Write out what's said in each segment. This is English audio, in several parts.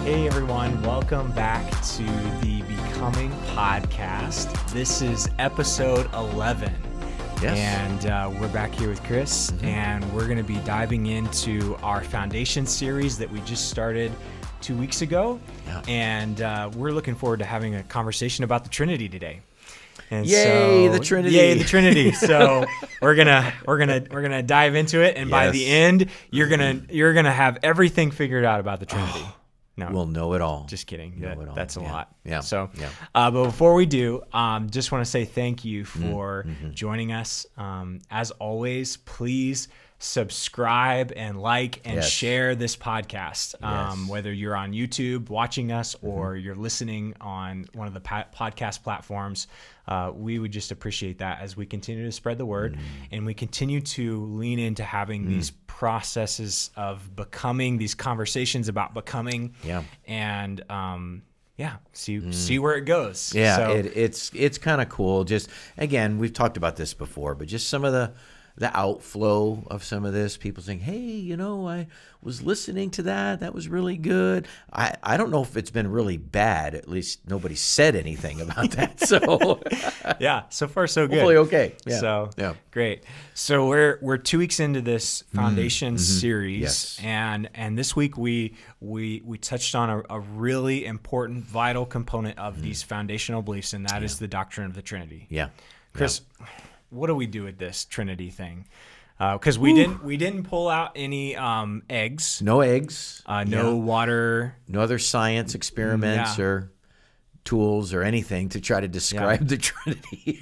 Hey everyone, welcome back to the Becoming Podcast. This is episode 11. Yes. And we're back here with Kris, and we're going to be diving into our foundation series that we just started 2 weeks ago. Yeah. And we're looking forward to having a conversation about the Trinity today. And Yay, the Trinity. Yay, the Trinity. So we're gonna dive into it, and by the end, you're gonna have everything figured out about the Trinity. No, We'll know it all. just kidding. Know it all. That's a lot. Yeah. So, Yeah. But before we do, just want to say thank you for joining us. As always, please subscribe and like and share this podcast. Whether you're on YouTube watching us or you're listening on one of the podcast platforms, we would just appreciate that as we continue to spread the word and we continue to lean into having these processes of becoming, these conversations about becoming, and see where it goes. Yeah, so, it's kind of cool. Just, again, we've talked about this before, but just some of the outflow of some of this, people saying, hey, I was listening to that. That was really good. I don't know if it's been really bad. At least nobody said anything about that. So yeah, so far so good. Hopefully okay. Yeah. So great. So we're 2 weeks into this foundation series, and this week we touched on a really important, vital component of these foundational beliefs, and that is the doctrine of the Trinity. Yeah, Kris, what do we do with this Trinity thing? Because we didn't pull out any eggs. No eggs. No water. No other science experiments or tools or anything to try to describe the Trinity.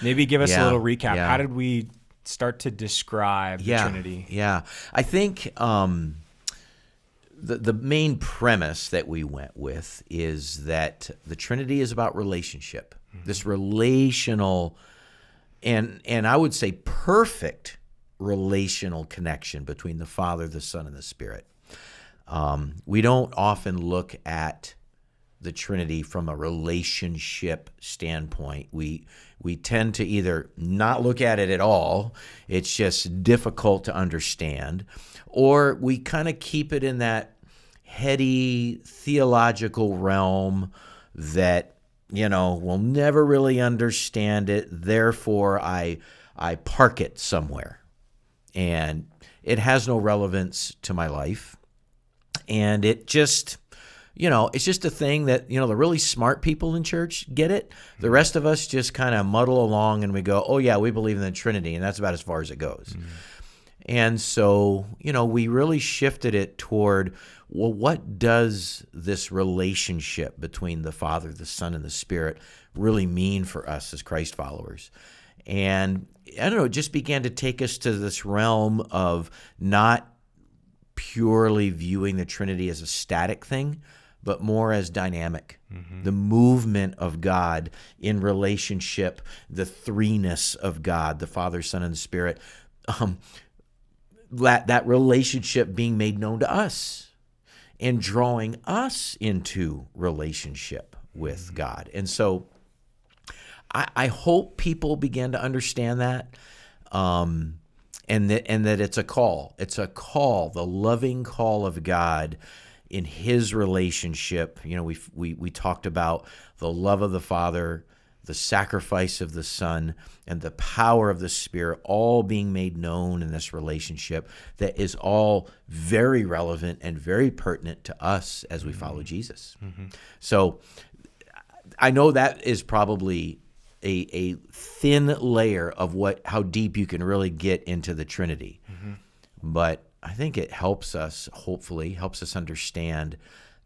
Maybe give us a little recap. How did we start to describe the Trinity? Yeah. I think the main premise that we went with is that the Trinity is about relationship. This relational and I would say perfect relational connection between the Father, the Son, and the Spirit. We don't often look at the Trinity from a relationship standpoint. We tend to either not look at it at all, it's just difficult to understand, or we kind of keep it in that heady theological realm that we'll never really understand it, therefore I park it somewhere. And it has no relevance to my life. And it just, it's just a thing that, the really smart people in church get it. The rest of us just kind of muddle along and we go, oh yeah, we believe in the Trinity, and that's about as far as it goes. And so, we really shifted it toward, well, what does this relationship between the Father, the Son, and the Spirit really mean for us as Christ followers? And I don't know, it just began to take us to this realm of not purely viewing the Trinity as a static thing, but more as dynamic. The movement of God in relationship, the threeness of God, the Father, Son, and the Spirit, that relationship being made known to us and drawing us into relationship with God. And so I hope people begin to understand that, and that it's a call. It's a call, the loving call of God in His relationship. We talked about the love of the Father, the sacrifice of the Son, and the power of the Spirit all being made known in this relationship that is all very relevant and very pertinent to us as we follow Jesus. So I know that is probably a thin layer of how deep you can really get into the Trinity. But I think it helps us, hopefully, helps us understand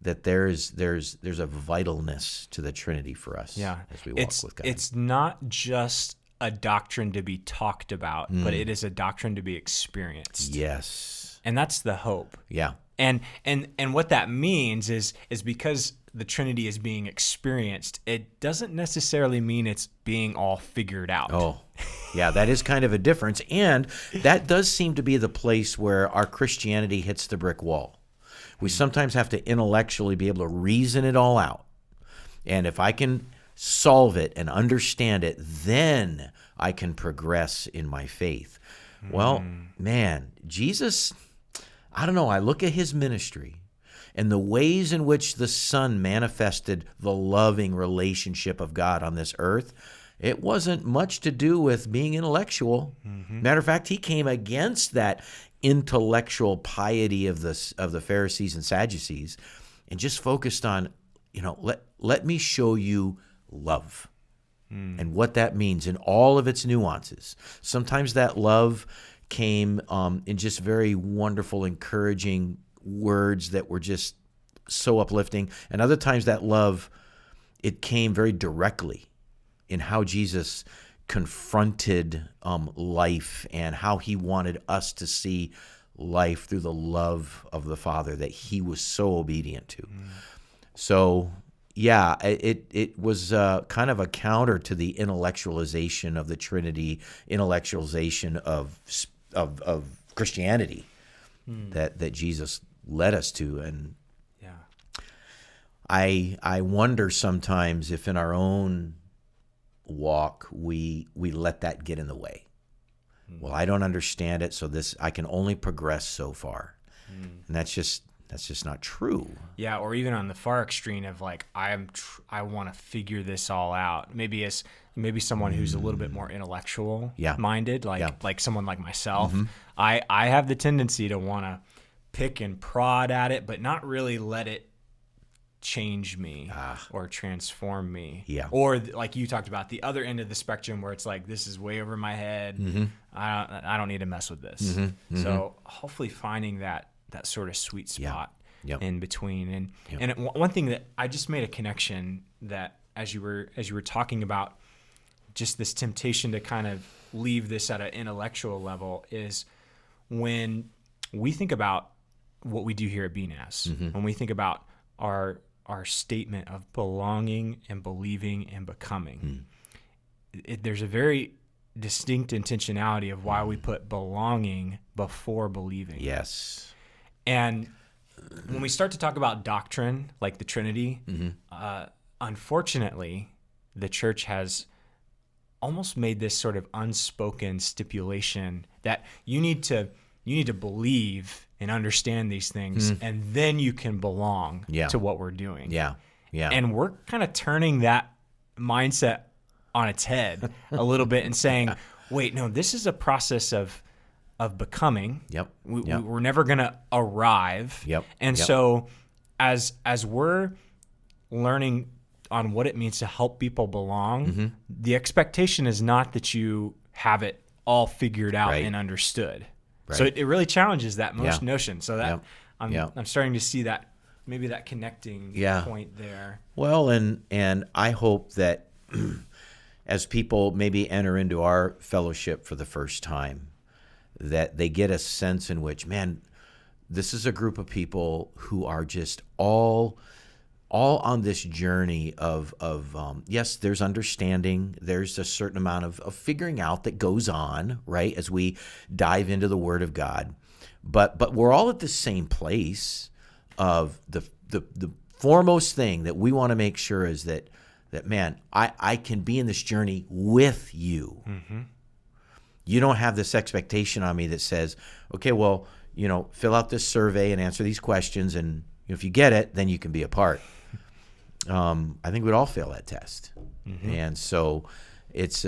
that there's a vitalness to the Trinity for us as we walk with God. It's not just a doctrine to be talked about, but it is a doctrine to be experienced. Yes. And that's the hope. Yeah. And what that means is because the Trinity is being experienced, it doesn't necessarily mean it's being all figured out. Oh, yeah, that is kind of a difference. And that does seem to be the place where our Christianity hits the brick wall. We sometimes have to intellectually be able to reason it all out. And if I can solve it and understand it, then I can progress in my faith. Well, man, Jesus, I don't know, I look at his ministry and the ways in which the Son manifested the loving relationship of God on this earth, it wasn't much to do with being intellectual. Matter of fact, he came against that intellectual piety of the Pharisees and Sadducees and just focused on, let me show you love and what that means in all of its nuances. Sometimes that love came in just very wonderful, encouraging words that were just so uplifting. And other times that love, it came very directly in how Jesus confronted life and how he wanted us to see life through the love of the Father that he was so obedient to. So, yeah, it was kind of a counter to the intellectualization of the Trinity, intellectualization of Christianity that Jesus led us to. And I wonder sometimes if in our own walk we let that get in the way. Well, I don't understand it, so I can only progress so far. And that's just not true. Yeah, or even on the far extreme of like I want to figure this all out. Maybe someone who's a little bit more intellectual minded, like someone like myself. I have the tendency to want to pick and prod at it, but not really let it change me or transform me. Or like you talked about, the other end of the spectrum where it's like, this is way over my head. I don't need to mess with this. So hopefully finding that sort of sweet spot in between. And one thing that I just made a connection that as you were talking about just this temptation to kind of leave this at an intellectual level is when we think about what we do here at BNAS, when we think about our statement of belonging and believing and becoming, there's a very distinct intentionality of why we put belonging before believing. Yes. And when we start to talk about doctrine, like the Trinity, unfortunately, the church has almost made this sort of unspoken stipulation that you need to believe and understand these things, and then you can belong to what we're doing. And we're kind of turning that mindset on its head a little bit and saying, wait, no, this is a process of becoming. We're never going to arrive. So as we're learning on what it means to help people belong, the expectation is not that you have it all figured out and understood. So it really challenges that notion. So that I'm starting to see that maybe that connecting point there. Well, and I hope that as people maybe enter into our fellowship for the first time, that they get a sense in which, man, this is a group of people who are just all on this journey of yes, there's understanding, there's a certain amount of figuring out that goes on, right, as we dive into the Word of God, but we're all at the same place of the foremost thing that we want to make sure is that man, I can be in this journey with you. You don't have this expectation on me that says, okay, well, fill out this survey and answer these questions, and if you get it, then you can be a part. I think we'd all fail that test. And so that's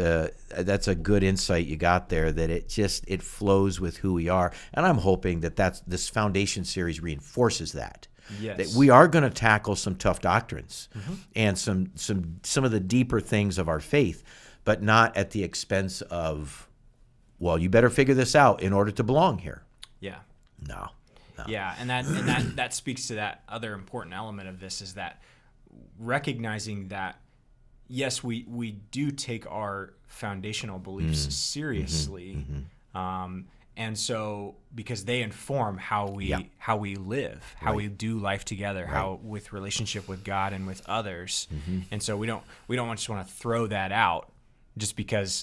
a good insight you got there, that it flows with who we are. And I'm hoping that this foundation series reinforces that. Yes. That we are going to tackle some tough doctrines and some of the deeper things of our faith, but not at the expense of, well, you better figure this out in order to belong here. No. Yeah, and that speaks to that other important element of this, is that recognizing that, yes, we do take our foundational beliefs seriously, and so because they inform how we live, how we do life together, how with relationship with God and with others, and so we don't just want to throw that out just because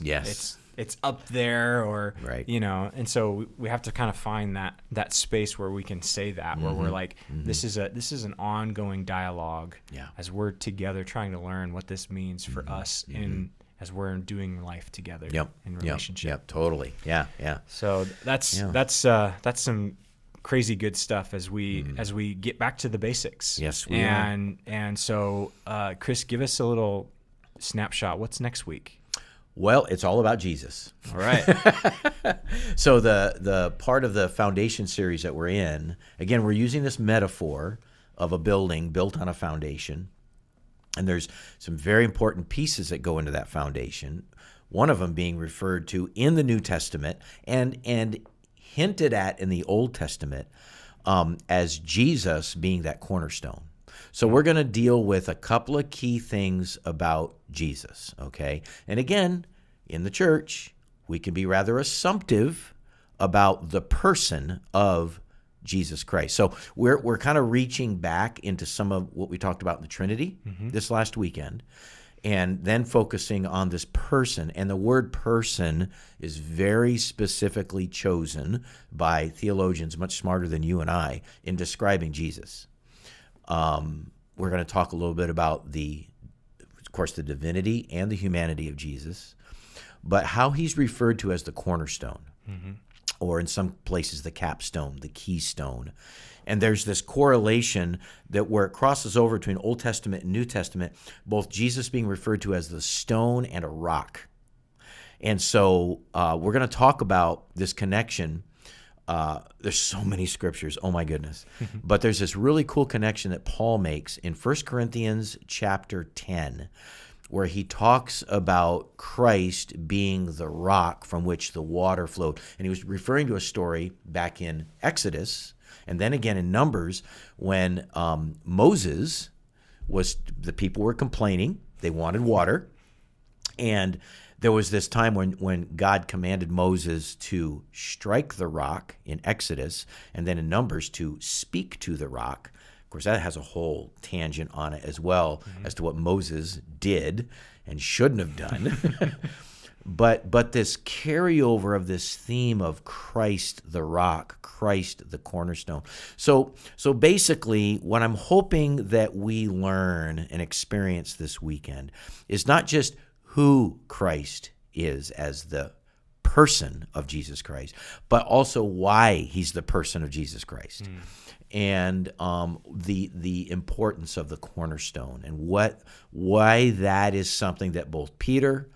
it's up there, or and so we have to kind of find that space where we can say that, where we're like, this is an ongoing dialogue as we're together trying to learn what this means for us as we're doing life together in relationship. Totally. Yeah. So that's some crazy good stuff as we get back to the basics. Yes, we are. And so, Kris, give us a little snapshot. What's next week? Well, it's all about Jesus. All right. So the part of the foundation series that we're in, again, we're using this metaphor of a building built on a foundation. And there's some very important pieces that go into that foundation. One of them being referred to in the New Testament and hinted at in the Old Testament as Jesus being that cornerstone. So we're going to deal with a couple of key things about Jesus, okay? And again, in the church, we can be rather assumptive about the person of Jesus Christ. So we're kind of reaching back into some of what we talked about in the Trinity this last weekend, and then focusing on this person. And the word person is very specifically chosen by theologians much smarter than you and I in describing Jesus. We're going to talk a little bit about of course, the divinity and the humanity of Jesus, but how he's referred to as the cornerstone, or in some places the capstone, the keystone. And there's this correlation that where it crosses over between Old Testament and New Testament, both Jesus being referred to as the stone and a rock. And so we're going to talk about this connection. There's so many scriptures, oh my goodness. But there's this really cool connection that Paul makes in 1 Corinthians chapter 10, where he talks about Christ being the rock from which the water flowed. And he was referring to a story back in Exodus, and then again in Numbers, when Moses the people were complaining. They wanted water. And there was this time when God commanded Moses to strike the rock in Exodus, and then in Numbers to speak to the rock. Of course, that has a whole tangent on it as well as to what Moses did and shouldn't have done. But this carryover of this theme of Christ the rock, Christ the cornerstone. So basically, what I'm hoping that we learn and experience this weekend is not just who Christ is as the person of Jesus Christ, but also why he's the person of Jesus Christ. And the importance of the cornerstone, and why that is something that both Peter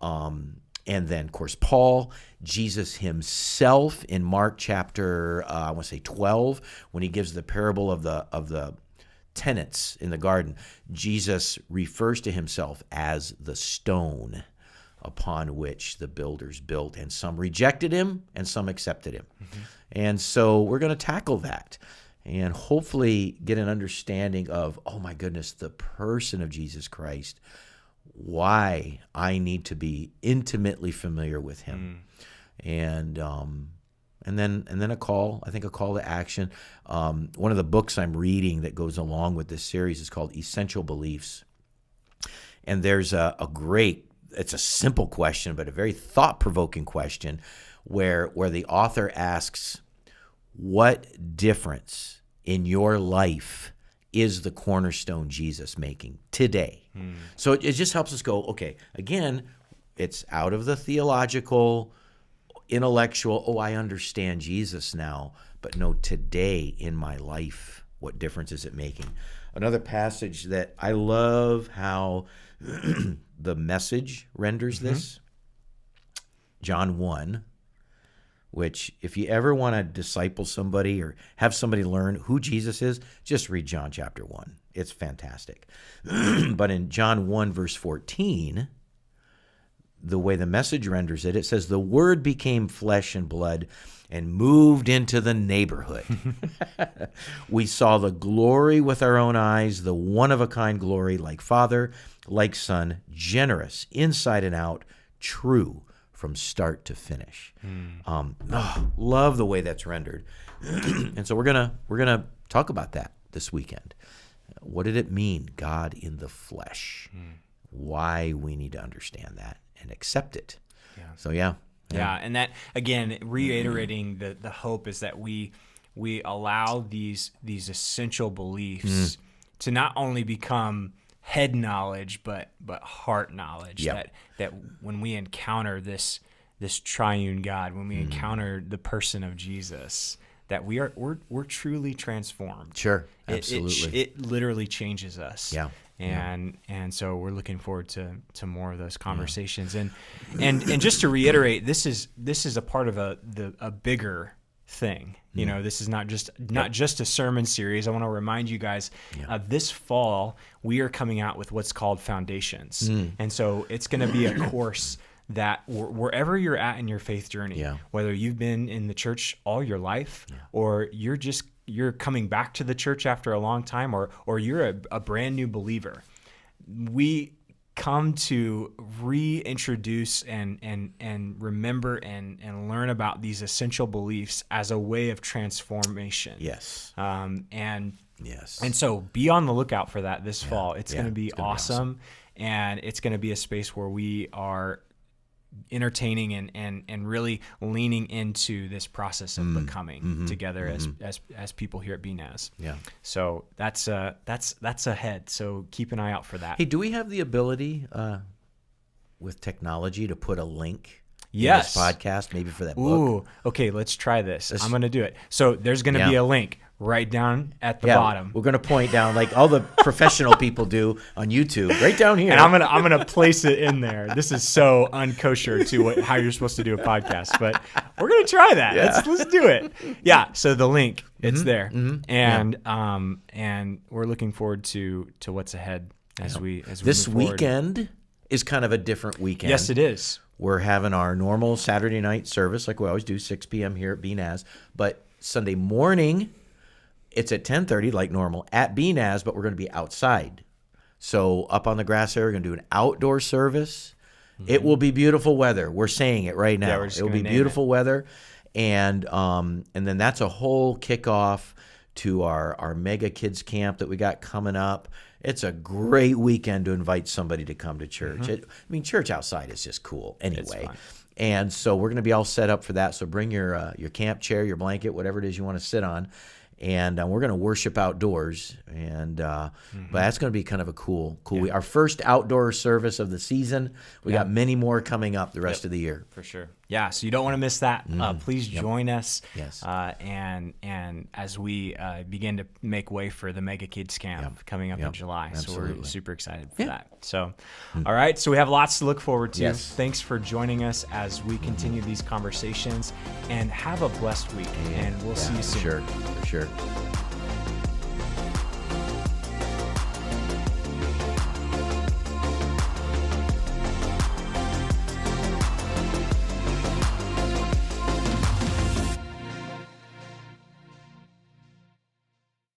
and then, of course, Paul, Jesus himself in Mark chapter 12, when he gives the parable of the tenants in the garden, Jesus refers to himself as the stone upon which the builders built, and some rejected him and some accepted him. And so we're going to tackle that and hopefully get an understanding of, oh my goodness, the person of Jesus Christ, why I need to be intimately familiar with him. And then a call to action. One of the books I'm reading that goes along with this series is called Essential Beliefs. And there's it's a simple question, but a very thought-provoking question where the author asks, what difference in your life is the cornerstone Jesus making today? So it just helps us go, okay, again, it's out of the theological, intellectual, I understand Jesus now, but no, today in my life, what difference is it making? Another passage that I love how the Message renders this, John 1, which if you ever want to disciple somebody or have somebody learn who Jesus is, just read John chapter 1. It's fantastic. But in John 1, verse 14, the way the Message renders it, it says, the Word became flesh and blood and moved into the neighborhood. We saw the glory with our own eyes, the one-of-a-kind glory, like Father, like Son, generous, inside and out, true, from start to finish. Love the way that's rendered. And so we're gonna talk about that this weekend. What did it mean, God in the flesh? Why we need to understand that and accept it. So yeah, and that, again, reiterating the hope is that we allow these essential beliefs to not only become head knowledge, but heart knowledge. That when we encounter this triune God, when we encounter the person of Jesus, that we're truly transformed. Sure, absolutely. It literally changes us. Yeah. And so we're looking forward to more of those conversations. And just to reiterate, this is a part of a bigger thing. You know, this is not just a sermon series. I want to remind you guys, this fall we are coming out with what's called Foundations, and so it's going to be a course that wherever you're at in your faith journey, whether you've been in the church all your life, or you're coming back to the church after a long time, or you're a brand new believer, we come to reintroduce and remember and learn about these essential beliefs as a way of transformation. Yes. And yes. so be on the lookout for that this fall. It's going to be awesome. And it's going to be a space where we are entertaining and really leaning into this process of becoming together as people here at BNAS. Yeah. So that's ahead. So keep an eye out for that. Hey, do we have the ability with technology to put a link in Yes. this podcast, maybe for that book? Ooh, okay, let's try this. I'm going to do it. So there's going to be a link right down at the bottom. We're going to point down like all the professional people do on YouTube, right down here. And I'm gonna place it in there. This is so unkosher to how you're supposed to do a podcast, but we're gonna try that. Let's do it. Yeah. So the link, it's there, and we're looking forward to what's ahead as we this move forward. weekend is kind of a different weekend. Yes, it is. We're having our normal Saturday night service like we always do, 6 p.m. here at BNAS, but Sunday morning it's at 10:30 like normal at BNAS, but we're going to be outside. So up on the grass area, we're going to do an outdoor service. It will be beautiful weather. We're saying it right now. It will be beautiful weather. And then that's a whole kickoff to our mega kids camp that we got coming up. It's a great weekend to invite somebody to come to church. Church outside is just cool anyway. And so we're going to be all set up for that. So bring your camp chair, your blanket, whatever it is you want to sit on. And we're going to worship outdoors, and but that's going to be kind of a cool. Our first outdoor service of the season. We got many more coming up the rest of the year. For sure. Yeah, so you don't want to miss that. Please join us. Yes. And as we begin to make way for the Mega Kids Camp coming up in July. Absolutely. So we're super excited for that. So, all right, so we have lots to look forward to. Yes. Thanks for joining us as we continue these conversations, and have a blessed week. And we'll see you soon. For sure.